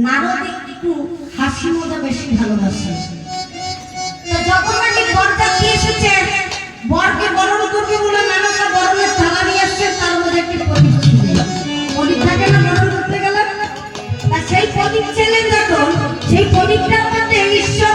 নারদ একটু হাসি মজা বেশি ভালোবাসে। তো যখন নাকি বরযাত্রী এসেছে, বরকে বরণ করবে বলে মেনকা বরণের থালা নিয়ে আসছে, তার মধ্যে একটি প্রদীপ ছিল। প্রদীপ থাকে না বরণ করতে গেলে, তা সেই প্রদীপ ছিলেন যখন, সেই প্রদীপটার মধ্যে ঈশ্বর